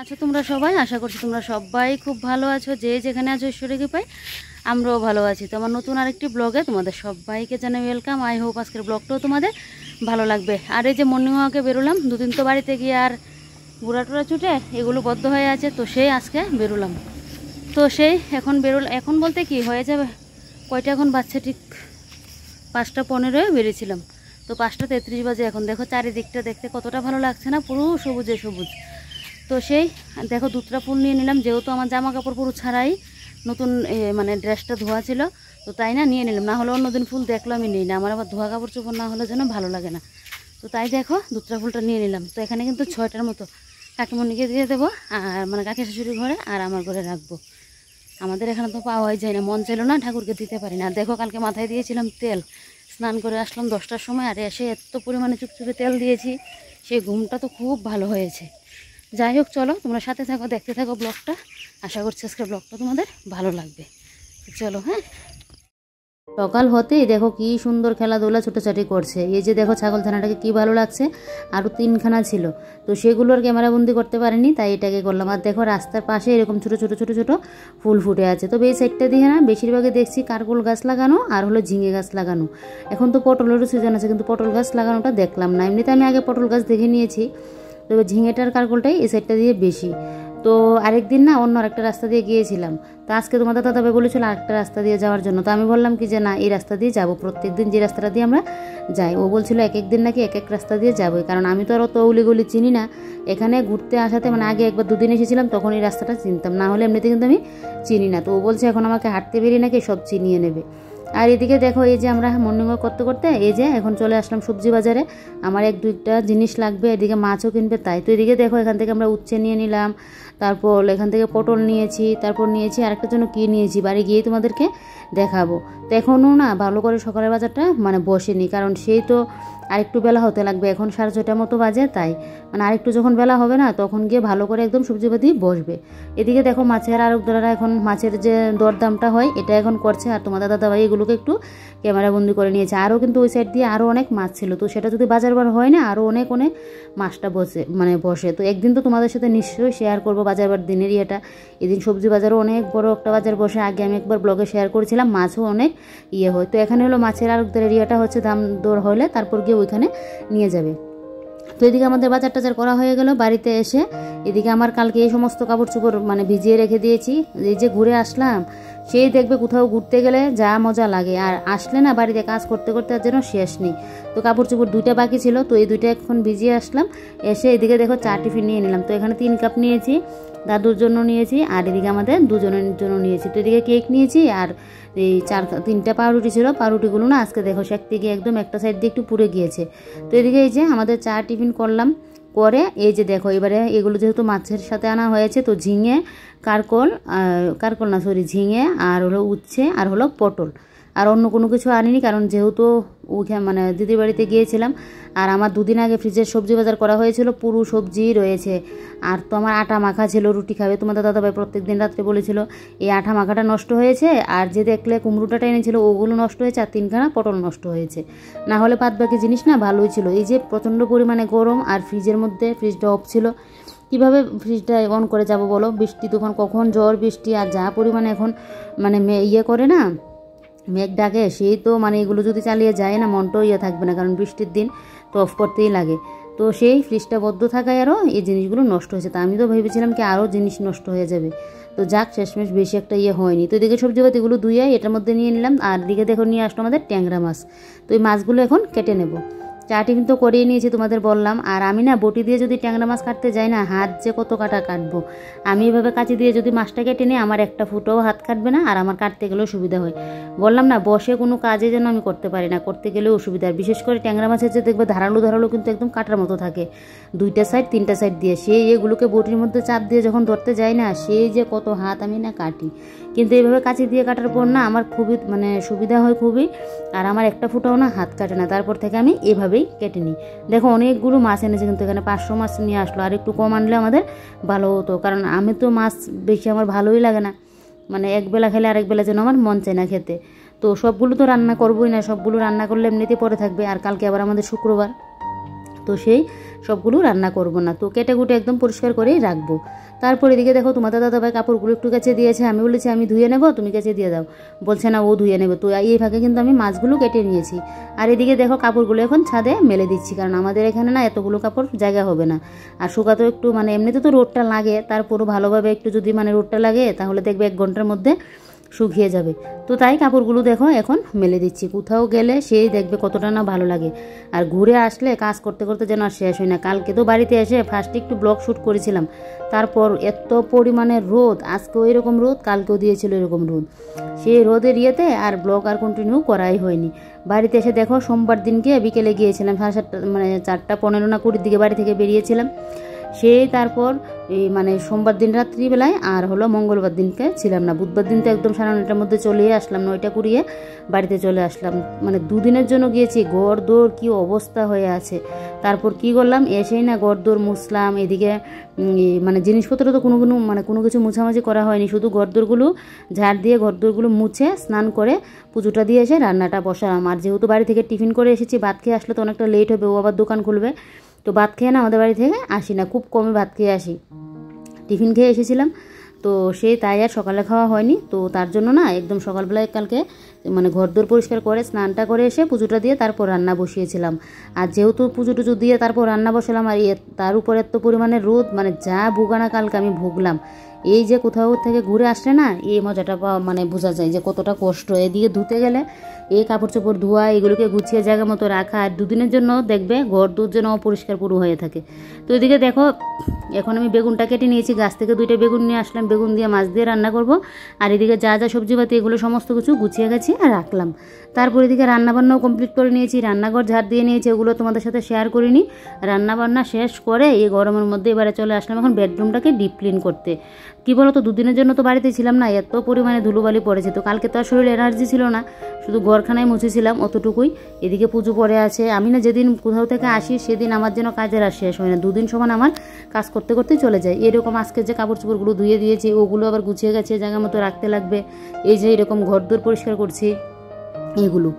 আছো তোমরা সবাই? আশা করছি তোমরা সবাই খুব ভালো আছো। যে যেখানে আছো ঈশ্বরকে পাই, আমরাও ভালো আছি। তো আমার নতুন আরেকটি ব্লগে তোমাদের সবাইকে জানাই ওয়েলকাম। আই হোপ আজকের ব্লগটাও তোমাদের ভালো লাগবে। আর এই যে মর্নিং ওয়াকে বেরোলাম, দুদিন তো বাড়িতে গিয়ে আর বুড়া টুড়া ছুটে এগুলো বদ্ধ হয়ে আছে, তো সেই আজকে বেরোলাম। তো সেই এখন বলতে কি হয়ে যাবে, কয়টা এখন বাচ্চা, ঠিক 5:15 বেরিয়েছিলাম। তো 5:33 বাজে এখন। দেখো চারিদিকটা দেখতে কতটা ভালো লাগছে না, পুরো সবুজে সবুজ। তো সেই দেখো দুধটা ফুল নিয়ে নিলাম, যেহেতু আমার জামা কাপড় পুরো ছাড়াই নতুন মানে ড্রেসটা ধোয়া ছিল, তো তাই না নিয়ে নিলাম। না হলে অন্যদিন ফুল দেখলো আমি নিই না, আমার আবার ধোয়া কাপড় চোপড় না হলে যেন ভালো লাগে না। তো তাই দেখো দুধটা ফুলটা নিয়ে নিলাম। তো এখানে কিন্তু 6টার মতো কাকিমণিকে দিয়ে দেবো, আর মানে কাকি শাশুড়ির ঘরে আর আমার ঘরে রাখবো। আমাদের এখানে তো পাওয়াই যায় না, মন ছিল না, ঠাকুরকে দিতে পারি না। দেখো কালকে মাথায় দিয়েছিলাম তেল, স্নান করে আসলাম 10টার সময়, আর এসে এত পরিমাণে চুপচুপে তেল দিয়েছি, সেই ঘুমটা তো খুব ভালো হয়েছে। যাই হোক, চলো তোমরা সাথে থাকো, দেখতে থাকো ব্লগটা। আশা করছি আজকের ব্লগটা তোমাদের ভালো লাগবে। চলো হ্যাঁ। সকাল হতেই দেখো কি সুন্দর খেলাধুলা ছোটাছুটি করছে। এই যে দেখো ছাগল ছানাটাকে কি ভালো লাগছে। আরও 3খানা ছিল, তো সেগুলোর ক্যামেরাবন্দি করতে পারিনি, তাই এটাকে করলাম। আর দেখো রাস্তার পাশে এরকম ছোটো ছোটো ছোটো ছোটো ফুল ফুটে আছে। তবে এই সাইডটা দিয়ে না বেশিরভাগই দেখছি কারকোল গাছ লাগানো আর হলো ঝিঙে গাছ লাগানো। এখন তো পটলেরও সিজন আছে, কিন্তু পটল গাছ লাগানোটা দেখলাম না। এমনিতে আমি আগে পটল গাছ দেখে নিয়েছি, তবে ঝিঙেটার কারকোলটাই এই সাইডটা দিয়ে বেশি। তো আরেকদিন না অন্য আরেকটা রাস্তা দিয়ে গিয়েছিলাম, তো আজকে তোমাদের দাদাভাই বলেছিল আরেকটা রাস্তা দিয়ে যাওয়ার জন্য। তো আমি বললাম কি যে না, এই রাস্তা দিয়ে যাবো, প্রত্যেকদিন যে রাস্তাটা দিয়ে আমরা যাই। ও বলছিল এক এক দিন নাকি এক এক রাস্তা দিয়ে যাবোই, কারণ আমি তো আর অত অলিগলি চিনি না। এখানে ঘুরতে আসাতে মানে আগে একবার 2 দিন এসেছিলাম, তখন এই রাস্তাটা চিনতাম, না হলে এমনিতে কিন্তু আমি চিনি না। তো ও বলছে এখন আমাকে হাঁটতে বেরিয়ে নাকি সব চিনিয়ে নেবে। আর এদিকে দেখো এই যে আমরা মর্নিং ওয়াক করতে করতে এই যে এখন চলে আসলাম সবজি বাজারে। আমার 1-2টা জিনিস লাগবে, এদিকে মাছও কিনবে, তাই তো এদিকে দেখো এখান থেকে আমরা উচ্ছে নিয়ে নিলাম, তারপর এখান থেকে পটল নিয়েছি, তারপর নিয়েছি আরেকটা জন্য কী নিয়েছি, বাড়ি গিয়েই তোমাদেরকে দেখাবো। তো এখনও না ভালো করে সকালের বাজারটা মানে বসেনি, কারণ সেই তো আরেকটু বেলা হতে লাগবে, এখন 6:30 মতো বাজে, তাই মানে আরেকটু যখন বেলা হবে না তখন গিয়ে ভালো করে একদম সবজিপাতি বসবে। এদিকে দেখো মাছের আড়তদাররা এখন মাছের যে দরদামটা হয় এটা এখন করছে, আর তোমাদের দাদাভাই এগুলোকে একটু ক্যামেরাবন্দি করে নিয়েছে। আরও কিন্তু ওই সাইড দিয়ে আরও অনেক মাছ ছিল, তো সেটা যদি বাজার বার হয় না আরও অনেক অনেক মাছটা বসে। তো একদিন তো তোমাদের সাথে নিশ্চয়ই শেয়ার করবো বাজার বার দিনের ইয়েটা। এদিন সবজি বাজারও অনেক বড় একটা বাজার বসে, আগে আমি একবার ব্লগে শেয়ার করেছিলাম, মাছও অনেক হয়। তো এখানে হলো মাছের আড়তদারের ইয়েটা হচ্ছে, দাম দর হলে তারপর গিয়ে ওইখানে নিয়ে যাবে। তো এদিকে আমাদের বাজার টাজার করা হয়ে গেল। বাড়িতে এসে এদিকে আমার কালকে এই সমস্ত কাপড় চোপড় মানে ভিজিয়ে রেখে দিয়েছি। এই যে ঘুরে আসলাম, সেই দেখবে কোথাও ঘুরতে গেলে যা মজা লাগে, আর আসলে না বাড়িতে কাজ করতে করতে আর যেন শেষ নেই। তো কাপড় চোপড় 2টা বাকি ছিল, তো এই 2টা এখন ভিজিয়ে আসলাম। এসে এদিকে দেখো চা টিফিন নিয়ে নিলাম। তো এখানে 3 কাপ নিয়েছি, দাদুর জন্য নিয়েছি, আর এদিকে আমাদের দুজনের জন্য নিয়েছি। তো এদিকে কেক নিয়েছি, আর এই 3টা পাউরুটি ছিল, পাউরুটিগুলো না আজকে দেখো সেঁকতে গিয়ে একদম একটা সাইড দিয়ে একটু পুড়ে গিয়েছে। তো এদিকে এই যে আমাদের চা টিফিন করলাম করে, এই যে দেখো এবারে এগুলো যেহেতু মাছের সাথে আনা হয়েছে, তো ঝিঙে, কারকল না সরি ঝিঙে, আর হলো উচ্ছে, আর হলো পটল, আর অন্য কোনো কিছু আনিনি, কারণ যেহেতু ওখানে মানে দিদির বাড়িতে গিয়েছিলাম। আর আমার 2 দিন আগে ফ্রিজের সবজি বাজার করা হয়েছিল, পুরো সবজি রয়েছে। আর তো আমার আটা মাখা ছিল, রুটি খাবে, তোমাদের দাদাভাই প্রত্যেকদিন রাত্রে বলেছিল এই আটা মাখাটা নষ্ট হয়েছে, আর যে দেখলে কুমড়োটা এনেছিল ওগুলো নষ্ট হয়েছে, আর 3খানা পটল নষ্ট হয়েছে। না হলে বাদ বাকি জিনিস না ভালোই ছিল। এই যে প্রচণ্ড পরিমাণে গরম, আর ফ্রিজের মধ্যে ফ্রিজটা অফ ছিল, কীভাবে ফ্রিজটা অন করে যাব বলো? বৃষ্টি তখন কখন ঝড় বৃষ্টি, আর যা পরিমাণে এখন মানে করে না মেঘ ডাকে, সেই তো মানে এগুলো যদি চালিয়ে যায় না মনটাও থাকবে না, কারণ বৃষ্টির দিন তো অফ করতেই লাগে। তো সেই ফ্রিজটা বদ্ধ থাকায় আরও এই জিনিসগুলো নষ্ট হয়েছে। তা আমি তো ভেবেছিলাম কি আরও জিনিস নষ্ট হয়ে যাবে, তো যাক শেষমেশ বেশি একটা হয়নি। তো এদিকে সবজিপাতিগুলো ধুয়ে এটার মধ্যে নিয়ে নিলাম, আর এদিকে দেখো নিয়ে আসলো আমাদের ট্যাংরা মাছ। তো এই মাছগুলো এখন কেটে নেব। চা টিফিন তো করিয়ে নিয়েছি তোমাদের বললাম। আর আমি না বটি দিয়ে যদি ট্যাংরা মাছ কাটতে যাই না, হাত যে কত কাটা কাটবো। আমি এভাবে কাঁচি দিয়ে যদি মাছটা কেটে নিই, আমার একটা ফুটাও হাত কাটবে না, আর আমার কাটতে গেলেও সুবিধা হয়। বললাম না বসে কোনো কাজে যেন আমি করতে পারি না, করতে গেলেও অসুবিধা। আর বিশেষ করে ট্যাংরা মাছের যে দেখবে ধারালো ধারালো কিন্তু একদম কাটার মতো থাকে, 2টা সাইড 3টা সাইড দিয়ে, সেই এগুলোকে বটির মধ্যে চাপ দিয়ে যখন ধরতে যাই না, সেই যে কত হাত আমি না কাটি। কিন্তু এইভাবে কাঁচি দিয়ে কাটার পর না আমার খুবই মানে সুবিধা হয় খুবই, আর আমার একটা ফুটাও না হাত কাটে না। তারপর থেকে আমি এভাবেই কেটে নিই। দেখো অনেকগুলো মাছ এনেছে, কিন্তু এখানে 500 মাছ নিয়ে আসলো, আর একটু কম আনলে আমাদের ভালো হতো, কারণ আমি তো মাছ বেশি আমার ভালোই লাগে না, মানে একবেলা খেলে আরেক বেলা যেন আমার মন চায় না খেতে। তো সবগুলো তো রান্না করবোই না, সবগুলো রান্না করলে এমনিতেই পরে থাকবে। আর কালকে আবার আমাদের শুক্রবার, তো সেই সবগুলো রান্না করব না, তো কেটে কুটে একদম পরিষ্কার করেই রাখবো। তারপর এদিকে দেখো তোমাদের দাদাভাই কাপড়গুলো একটু কেচে দিয়েছে, আমি বলেছি আমি ধুয়ে নেবো, তুমি কেচে দিয়ে দাও, বলছে না ও ধুয়ে নেবে। তো এই ভাগে কিন্তু আমি মাছগুলো কেটে নিয়েছি। আর এদিকে দেখো কাপড়গুলো এখন ছাদে মেলে দিচ্ছি, কারণ আমাদের এখানে না এতগুলো কাপড় জায়গা হবে না। আর শুকাতেও একটু মানে এমনিতে তো রোদটা লাগে, তারপরও ভালোভাবে একটু যদি মানে রোদটা লাগে তাহলে দেখবে 1 ঘন্টার মধ্যে শুকিয়ে যাবে। তো তাই কাপড়গুলো দেখো এখন মেলে দিচ্ছি। কোথাও গেলে সেই দেখবে কতটা না ভালো লাগে, আর ঘুরে আসলে কাজ করতে করতে যেন আর শেষ হয় না। কালকে তো বাড়িতে এসে ফার্স্টে একটু ব্লগ শ্যুট করেছিলাম, তারপর এত পরিমাণে রোদ, আজকেও এরকম রোদ, কালকেও দিয়েছিল এরকম রোদ, সেই রোদের ইয়েতে আর ব্লগ আর কন্টিনিউ করাই হয়নি। বাড়িতে এসে দেখো সোমবার দিনকে বিকেলে গিয়েছিলাম 7:30 মানে 4:15 না 20 দিকে বাড়ি থেকে বেরিয়েছিলাম। সেই তারপর এই মানে সোমবার দিন রাত্রিবেলায় আর হলো মঙ্গলবার দিনকে ছিলাম না। বুধবার দিন তো একদম 9:30টার মধ্যে চলে আসলাম, 9টা কুড়িয়ে বাড়িতে চলে আসলাম। মানে 2 দিনের জন্য গিয়েছি, ঘর দৌড় কী অবস্থা হয়ে আছে। তারপর কি করলাম, এসেই না ঘর দৌড় মুছলাম। এদিকে মানে জিনিসপত্র তো কোনো কিছু মুছামাছি করা হয়নি, শুধু ঘর দৌড়গুলো ঝাড় দিয়ে ঘর দৌড়গুলো মুছে স্নান করে পুজোটা দিয়ে এসে রান্নাটা বসালাম। আর যেহেতু বাড়ি থেকে টিফিন করে এসেছি, ভাত খেয়ে আসলে তো অনেকটা লেট হবে, ও আবার দোকান খুলবে। তো ভাত খেয়ে না আমাদের বাড়ি থেকে আসি না, খুব কমই ভাত খেয়ে আসি, টিফিন খেয়ে এসেছিলাম। তো সেই তাই আর সকালে খাওয়া হয়নি। তো তার জন্য না একদম সকালবেলায় কালকে মানে ঘরদোর পরিষ্কার করে স্নানটা করে এসে পুজোটা দিয়ে তারপর রান্না বসিয়েছিলাম। আর যেহেতু পুজো টুজো দিয়ে তারপর রান্না বসালাম, আর তার উপর এত পরিমাণে রোদ, মানে যা ভোগানা কালকে আমি ভুগলাম। এই যে কোথাও থেকে ঘুরে আসলে না এই মজাটা মানে বোঝা যায় যে কতটা কষ্ট। এদিকে ধুতে গেলে এই কাপড় চোপড় ধোয়া, এগুলোকে গুছিয়ে জায়গা মতো রাখা, আর 2 দিনের জন্য দেখবে ঘর দূর যেন অপরিষ্কার পুরো হয়ে থাকে। তো এদিকে দেখো এখন আমি বেগুনটা কেটে নিয়েছি, গাছ থেকে 2টা বেগুন নিয়ে আসলাম, বেগুন দিয়ে মাছ দিয়ে রান্না করব। আর এদিকে যা যা সবজিপাতি এগুলো সমস্ত কিছু গুছিয়ে গেছি আর রাখলাম। তারপর এদিকে রান্নাবান্নাও কমপ্লিট করে নিয়েছি, রান্নাঘর ঝাড় দিয়ে নিয়েছি, ওগুলো তোমাদের সাথে শেয়ার করিনি। রান্নাবান্না শেষ করে এই গরমের মধ্যে এবারে চলে আসলাম এখন বেডরুমটাকে ডিপ ক্লিন করতে। কী বলো তো 2 দিনের জন্য তো বাড়িতে ছিলাম না, এত পরিমাণে ধুলোবালি পড়েছে। তো কালকে তো আর শরীরে এনার্জি ছিল না, শুধু ঘরখানায় মুছেছিলাম অতটুকুই। এদিকে পুজো পড়ে আছে, আমি না যেদিন কোথাও থেকে আসি সেদিন আমার যেন কাজের আর শেষ হয় না, 2 দিন সমান আমার কাজ করতে করতেই চলে যায়। এরকম আজকে যে কাপড় চোপড়গুলো ধুয়ে দিয়েছি ওগুলো আবার গুছিয়ে গেছে, জায়গা মতো রাখতে লাগবে। এই যে এরকম ঘর দোর পরিষ্কার করছি এগুলো।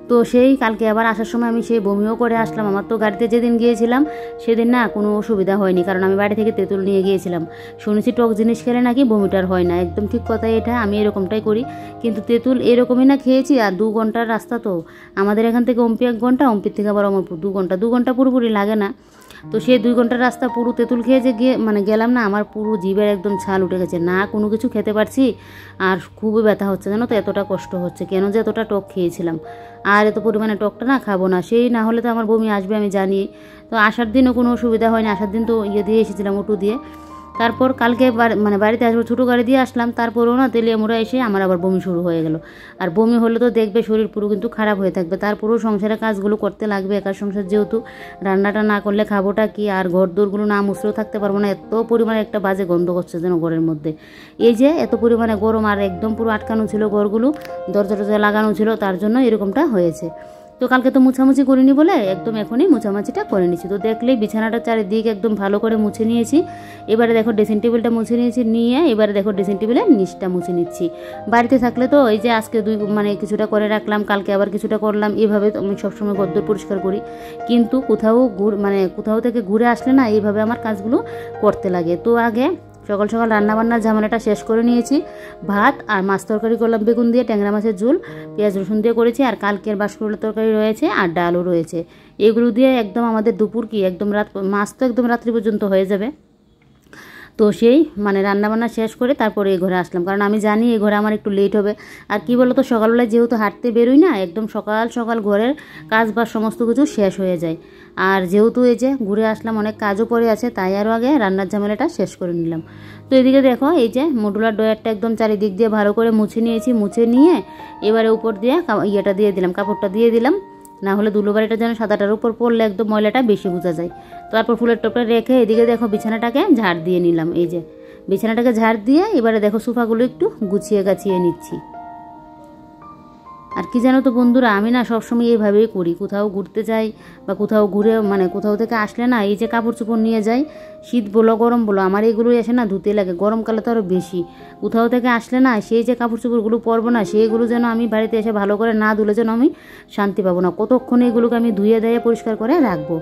তো সেই কালকে আবার আসার সময় আমি সেই বমিও করে আসলাম। আমার তো গাড়িতে যেদিন গিয়েছিলাম সেদিন না কোনো অসুবিধা হয়নি, কারণ আমি বাড়ি থেকে তেঁতুল নিয়ে গিয়েছিলাম। শুনেছি টক জিনিস খেলে নাকি বমিটার হয় না, একদম ঠিক কথাই এটা, আমি এরকমটাই করি। কিন্তু তেঁতুল এরকমই না খেয়েছি। আর 2 ঘন্টার রাস্তা, তো আমাদের এখান থেকে অম্পি 1 ঘন্টা, অম্পির থেকে আবার অমরপুর 2 ঘন্টা পুরোপুরি লাগে না। তো সেই 2 ঘন্টার রাস্তা পুরো তেঁতুল খেয়ে যে গেলাম না, আমার পুরো জিভের একদম ছাল উঠে গেছে, না কোনো কিছু খেতে পারছি, আর খুবই ব্যথা হচ্ছে জানো তো, এতটা কষ্ট হচ্ছে কেন যে এতটা টক খেয়েছিলাম। আর এত পরিমাণে টকটা না খাবো না, সেই না হলে তো আমার বমি আসবে আমি জানি। তো আসার দিনও কোনো অসুবিধা হয়নি, আসার দিন তো দিয়ে এসেছিলাম অটো দিয়ে। তারপর কালকে মানে বাড়িতে আসবো ছোটো গাড়ি দিয়ে আসলাম, তারপরেও না তেলিয়া মোড়া এসে আমার আবার বমি শুরু হয়ে গেল। আর বমি হলে তো দেখবে শরীর পুরো কিন্তু খারাপ হয়ে থাকবে। তারপরেও সংসারের কাজগুলো করতে লাগবে, একার সংসার যেহেতু, রান্নাটা না করলে খাবোটা কি, আর ঘর দোরগুলো না মুছলেও থাকতে পারবো না। এত পরিমাণে একটা বাজে গন্ধ করছে যেন ঘরের মধ্যে, এই যে এত পরিমাণে গরম, আর একদম পুরো আটকানো ছিল ঘরগুলো, দরজা টরজা লাগানো ছিল, তার জন্য এরকমটা হয়েছে। তো কালকে তো মুছামুছি করিনি বলে একদম এখনই মুছামাছিটা করে নিচ্ছি। তো দেখলেই বিছানাটা চারিদিক একদম ভালো করে মুছে নিয়েছি। এবারে দেখো ড্রেসিং টেবিলটা মুছে নিয়েছি, নিয়ে এবারে দেখো ড্রেসিং টেবিলের নিচটা মুছে নিচ্ছি। বাড়িতে থাকলে তো এই যে আজকে মানে কিছুটা করে রাখলাম, কালকে আবার কিছুটা করলাম, এইভাবে আমি সবসময় ঘরদোর পরিষ্কার করি। কিন্তু কোথাও থেকে ঘুরে আসলে না এইভাবে আমার কাজগুলো করতে লাগে। তো আগে সকাল সকাল রান্নাবান্নার ঝামেলাটা শেষ করে নিয়েছি। ভাত আর মাছ তরকারি করলাম বেগুন দিয়ে, ট্যাংরা মাছের ঝোল পেঁয়াজ রসুন দিয়ে করেছি, আর কালকের বাঁশকুড়ার তরকারি রয়েছে, আর ডালও রয়েছে। এগুলো দিয়ে একদম আমাদের দুপুর কি একদম মাছ তো একদম রাত্রি পর্যন্ত হয়ে যাবে। তো সেই মানে রান্নাবান্না শেষ করে তারপরে এই ঘরে আসলাম, কারণ আমি জানি এই ঘরে আমার একটু লেট হবে। আর কি বলো তো, সকালবেলায় যেহেতু হাঁটতে বেরোই না, একদম সকাল সকাল ঘরের কাজ বা সমস্ত কিছু শেষ হয়ে যায়। আর যেহেতু এই যে ঘুরে আসলাম, অনেক কাজও পড়ে আছে, তাই আরও আগে রান্নার ঝামেলাটা শেষ করে নিলাম। তো এদিকে দেখো এই যে মডুলার ডয়ারটা একদম চারিদিক দিয়ে ভালো করে মুছে নিয়েছি, মুছে নিয়ে এবারে উপর দিয়ে ইয়েটা দিয়ে দিলাম, কাপড়টা দিয়ে দিলাম, না হলে ধুলোবাড়িটা যেন সাদাটার উপর পড়লে একদম ময়লাটা বেশি বোঝা যায়। তারপর ফুলের টপটা রেখে এদিকে দেখো বিছানাটাকে ঝাড় দিয়ে নিলাম। এই যে বিছানাটাকে ঝাড় দিয়ে এবারে দেখো সোফাগুলো একটু গুছিয়ে গাছিয়ে নিচ্ছি। আর কি জানো তো বন্ধুরা, আমি না সবসময় এইভাবেই করি, কোথাও ঘুরতে যাই বা কোথাও ঘুরে মানে কোথাও থেকে আসলে না এই যে কাপড় চোপড় নিয়ে যাই, শীত বলো গরম বলো, আমার এইগুলোই এসে না ধুতে লাগে, গরমকালে তো আরও বেশি। কোথাও থেকে আসলে না সেই যে কাপড় চোপড়গুলো পরবো না, সেইগুলো যেন আমি বাড়িতে এসে ভালো করে না ধুলে যেন আমি শান্তি পাবো না, কতক্ষণ এগুলোকে আমি ধুয়ে দিয়ে পরিষ্কার করে রাখবো।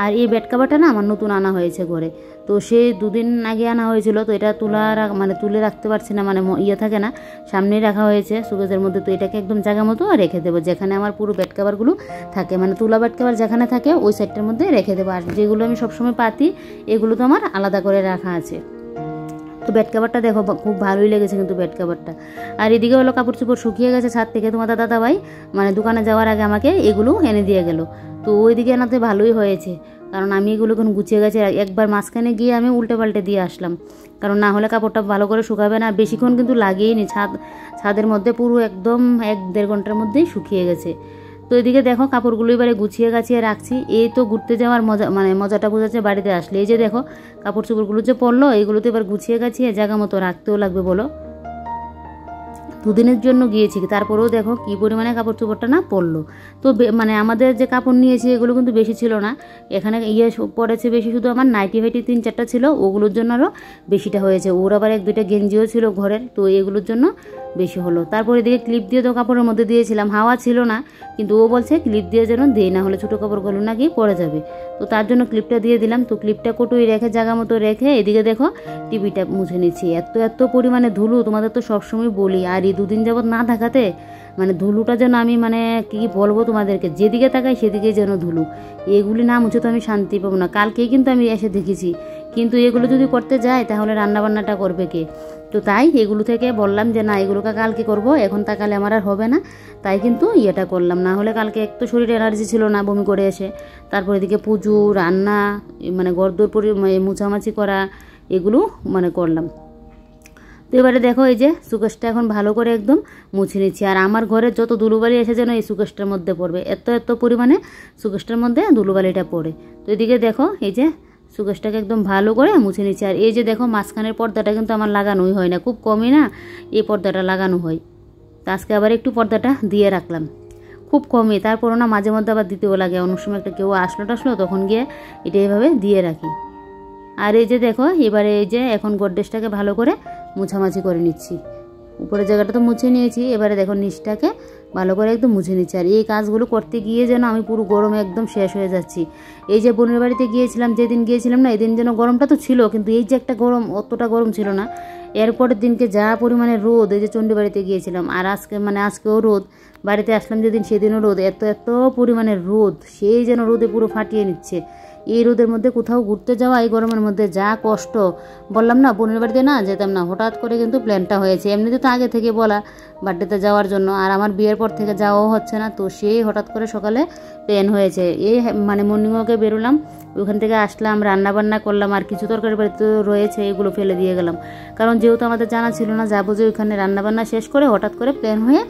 আর এই বেড কাভারটা না আমার নতুন আনা হয়েছে ঘরে, তো সে 2 দিন আগে আনা হয়েছিল, তো এটা মানে তুলে রাখতে পারছি না, মানে ইয়ে থাকে না, সামনেই রাখা হয়েছে সুকেজের মধ্যে। তো এটাকে একদম জায়গা মতো রেখে দেবো, যেখানে আমার পুরো বেড কাভারগুলো থাকে, মানে তুলা বেড কাভার যেখানে থাকে ওই সাইডটার মধ্যে রেখে দেবো। আর যেগুলো আমি সবসময় পাতি এগুলো তো আমার আলাদা করে রাখা আছে। তো বেড কাভারটা দেখো খুব ভালোই লেগেছে কিন্তু বেড কাভারটা। আর এদিকে হলো কাপড় চোপড় শুকিয়ে গেছে ছাদ থেকে, তোমাদের দাদা ভাই মানে দোকানে যাওয়ার আগে আমাকে এগুলো এনে দিয়ে গেল। তো ওইদিকে এনাতে ভালোই হয়েছে, কারণ আমি এগুলো এখন গুছিয়ে গেছে। একবার মাঝখানে গিয়ে আমি উল্টে পাল্টে দিয়ে আসলাম, কারণ না হলে কাপড়টা ভালো করে শুকাবে না। বেশিক্ষণ কিন্তু লাগেইনি, ছাদের মধ্যে পুরো একদম 1-1.5 ঘন্টার মধ্যেই শুকিয়ে গেছে। তো এদিকে দেখো কাপড়গুলো এবারে গুছিয়ে গাছিয়ে রাখছি। এই তো ঘুরতে যাওয়ার মজা, মানে মজাটা বোঝাচ্ছে বাড়িতে আসলে। এই যে দেখো কাপড় চোপড়গুলো যে পরলো, এইগুলো তো এবার গুছিয়ে গাছিয়ে জায়গা মতো রাখতেও লাগবে বলো। 2 দিনের জন্য গিয়েছি, তারপরেও দেখো কি পরিমাণে কাপড় চোপড়টা না পরলো। তো মানে আমাদের যে কাপড় নিয়েছি এগুলো কিন্তু বেশি ছিল না, এখানে পড়েছে বেশি, শুধু আমার নাইটি ফাইটি 3-4টা ছিল, ওগুলোর জন্য আরও বেশিটা হয়েছে। ওর আবার 1-2টা গেঞ্জিও ছিল ঘরের, তো এগুলোর জন্য বেশি হলো। তারপরে দিকে ক্লিপ দিয়ে তো কাপড়ের মধ্যে দিয়েছিলাম, হাওয়া ছিল না, কিন্তু ও বলছে ক্লিপ দিয়ে যেন দেই, না হলে ছোটো কাপড়গুলো নাকি পড়ে যাবে। তো তার জন্য ক্লিপটা দিয়ে দিলাম। তো ক্লিপটা কটুই রেখে জায়গা মতো রেখে এদিকে দেখো টিভিটা মুছে নিচ্ছি। এত পরিমাণে ধুলো, তোমাদের তো সবসময় বলি, আর এই 2 দিন যাবত না থাকাতে মানে ধুলোটা যেন আমি মানে কি বলবো তোমাদেরকে, যেদিকে তাকাই সেদিকে যেন ধুলো, এগুলি না মুছে তো আমি শান্তি পাবো না। কালকেই কিন্তু আমি এসে দেখেছি, কিন্তু এগুলো যদি করতে যাই তাহলে রান্নাবান্নাটা করবে কে? তো তাই এগুলো থেকে বললাম যে না, এগুলোকে কালকে করব, এখন তাকালে আমার আর হবে না, তাই কিন্তু ইয়েটা করলাম। না হলে কালকে এক তো শরীরে এনার্জি ছিল না বমি করে এসে, তারপর এদিকে পুজো রান্না মানে ঘরদোর মুছামাছি করা এগুলো মানে করলাম। তো এবারে দেখো এই যে সুকেশটা এখন ভালো করে একদম মুছে নিচ্ছি। আর আমার ঘরে যত ধুলোবালি এসে যেন এই সুকেশটার মধ্যে পড়বে, এত পরিমাণে সুকেশটার মধ্যে ধুলোবালিটা পড়ে। তো এদিকে দেখো এই যে সুকেশটাকে একদম ভালো করে মুছে নিচ্ছি। আর এই যে দেখো মাঝখানের পর্দাটা কিন্তু আমার লাগানোই হয় না, খুব কমই না এই পর্দাটা লাগানো হয়। তো আজকে আবার একটু পর্দাটা দিয়ে রাখলাম, খুব কমই, তারপরও না মাঝে মধ্যে আবার দিতেও লাগে, অন্য সময় একটা কেউ আসলো তখন গিয়ে এটা এইভাবে দিয়ে রাখি। আর এই যে দেখো এবারে এই যে এখন গডরেজটাকে ভালো করে মুছামাছি করে নিচ্ছি। উপরের জায়গাটা তো মুছে নিয়েছি, এবারে দেখো নিচটাকে ভালো করে একদম মুছে নিচ্ছি। আর এই কাজগুলো করতে গিয়ে যেন আমি পুরো গরমে একদম শেষ হয়ে যাচ্ছি। এই যে বোনের বাড়িতে গিয়েছিলাম, যেদিন গিয়েছিলাম না এদিন যেন গরমটা তো ছিল, কিন্তু এই যে একটা গরম, অতটা গরম ছিল না। এরপরের দিনকে যা পরিমাণে রোদ, এই যে চণ্ডী বাড়িতে গিয়েছিলাম, আর আজকেও রোদ, বাড়িতে আসলাম যেদিন সেদিনও রোদ, এত পরিমাণে রোদ, সেই যেন রোদে পুরো ফাটিয়ে নিচ্ছে। এই রোদের মধ্যে কোথাও ঘুরতে যাওয়া এই গরমের মধ্যে যা কষ্ট, বললাম না বোনের বাড়িতে না যেতাম না, হঠাৎ করে কিন্তু প্ল্যানটা হয়েছে। এমনিতে তো আগে থেকে বলা বার্থডেতে যাওয়ার জন্য, আর আমার বিয়ের পর থেকে যাওয়াও হচ্ছে না, তো সেই হঠাৎ করে সকালে প্ল্যান হয়েছে। এই মানে মর্নিং ওয়াকে বেরোলাম, ওখান থেকে আসলাম, রান্নাবান্না করলাম, আর কিছু তরকারি বাড়িতে রয়েছে এগুলো ফেলে দিয়ে গেলাম, কারণ যেহেতু আমাদের জানা ছিল না যাবো, যে ওইখানে রান্নাবান্না শেষ করে হঠাৎ করে প্ল্যান হয়ে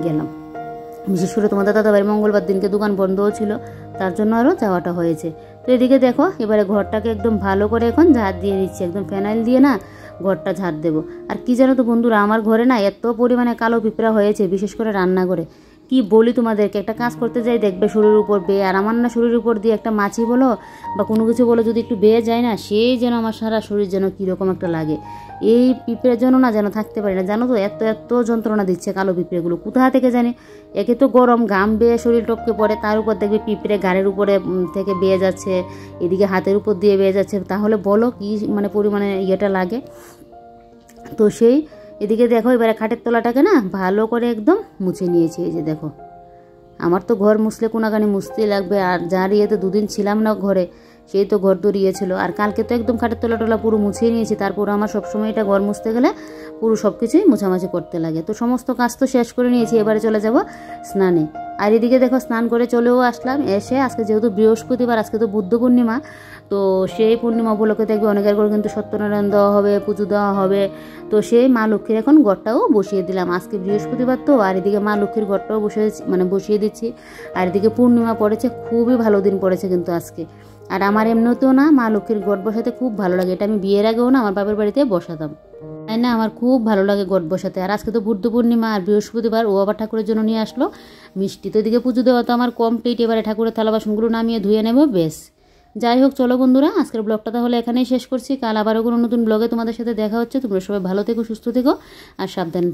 গেলাম। বিশেষ করে তোমাদের দাদাবাড়ির মঙ্গলবার দিনকে দোকান বন্ধও ছিল, তার জন্য আরও যাওয়াটা হয়েছে। তো এদিকে দেখো এবারে ঘরটাকে একদম ভালো করে এখন ঝাড় দিয়ে দিচ্ছি, একদম ফেনাইল দিয়ে না ঘরটা ঝাড় দেবো। আর কি জানো তো বন্ধুরা, আমার ঘরে না এত পরিমাণে কালো পিঁপড়া হয়েছে, বিশেষ করে রান্নাঘরে। কি বলি তোমাদেরকে, একটা কাজ করতে যাই দেখবে শরীরের উপর বেয়ে, আর আমার না শরীরের উপর দিয়ে একটা মাছি বলো বা কোনো কিছু বলো যদি একটু বেয়ে যায় না, সেই যেন আমার সারা শরীর যেন কীরকম একটা লাগে। এই পিঁপড়ের জন্য না যেন থাকতে পারি না, জানো তো এত যন্ত্রণা দিচ্ছে কালো পিঁপড়েগুলো, কোথা থেকে জানি। একে তো গরম, ঘাম বেয়ে শরীর টপকে পড়ে, তার উপর দেখবে পিঁপড়ে গাড়ির উপরে থেকে বেয়ে যাচ্ছে, এদিকে হাতের উপর দিয়ে বেয়ে যাচ্ছে, তাহলে বলো কি মানে পরিমাণে ইয়েটা লাগে। তো সেই এদিকে দেখো এবারে খাটের তলাটাকে না ভালো করে একদম মুছে নিয়েছি। এই যে দেখো আমার তো ঘর মুছলে কোনাকানি মুছতেই লাগবে, আর যার ইয়েতে 2 দিন ছিলাম না ঘরে, সেই তো ঘর দৌড়িয়েছিল। আর কালকে তো একদম খাটের তলা পুরো মুছিয়ে নিয়েছি, তারপর আমার সবসময় এটা ঘর মুছতে গেলে পুরো সব কিছুই মোছামাছি করতে লাগে। তো সমস্ত কাজ তো শেষ করে নিয়েছি, এবারে চলে যাব স্নানে। আর এদিকে দেখো স্নান করে চলেও আসলাম, এসে আজকে যেহেতু বৃহস্পতিবার, আজকে তো বুদ্ধ পূর্ণিমা, তো সেই পূর্ণিমা উপলক্ষে দেখবে অনেকের করে কিন্তু সত্যনারায়ণ দেওয়া হবে, পুজো দেওয়া হবে। তো সেই মা লক্ষ্মীর এখন ঘরটাও বসিয়ে দিলাম, আজকে বৃহস্পতিবার তো, আর এদিকে মা লক্ষ্মীর ঘরটাও বসিয়ে দিচ্ছি। আর এদিকে পূর্ণিমা পড়েছে, খুবই ভালো দিন পড়েছে কিন্তু আজকে। আর আমার এমনিতেও না মা লক্ষ্মীর ঘট বসাতে খুব ভালো লাগে, এটা আমি বিয়ের আগেও না আমার বাপের বাড়িতে বসাতাম। তাই না? আমার খুব ভালো লাগে ঘট বসাতে। আর আজকে তো বুদ্ধ পূর্ণিমা আর বৃহস্পতিবার, ও আবার ঠাকুরের জন্য নিয়ে আসলো মিষ্টি। তো এদিকে পুজো দেওয়া তো আমার কমপ্লিট, এবারে ঠাকুরের থালা বাসনগুলো নামিয়ে ধুয়ে নেব, বেশ। যাই হোক, চলো বন্ধুরা, আজকের ব্লগটা তাহলে এখানেই শেষ করছি। কাল আবারও কোনো নতুন ব্লগে তোমাদের সাথে দেখা হচ্ছে। তোমরা সবাই ভালো থেকো, সুস্থ থেকো আর সাবধানে।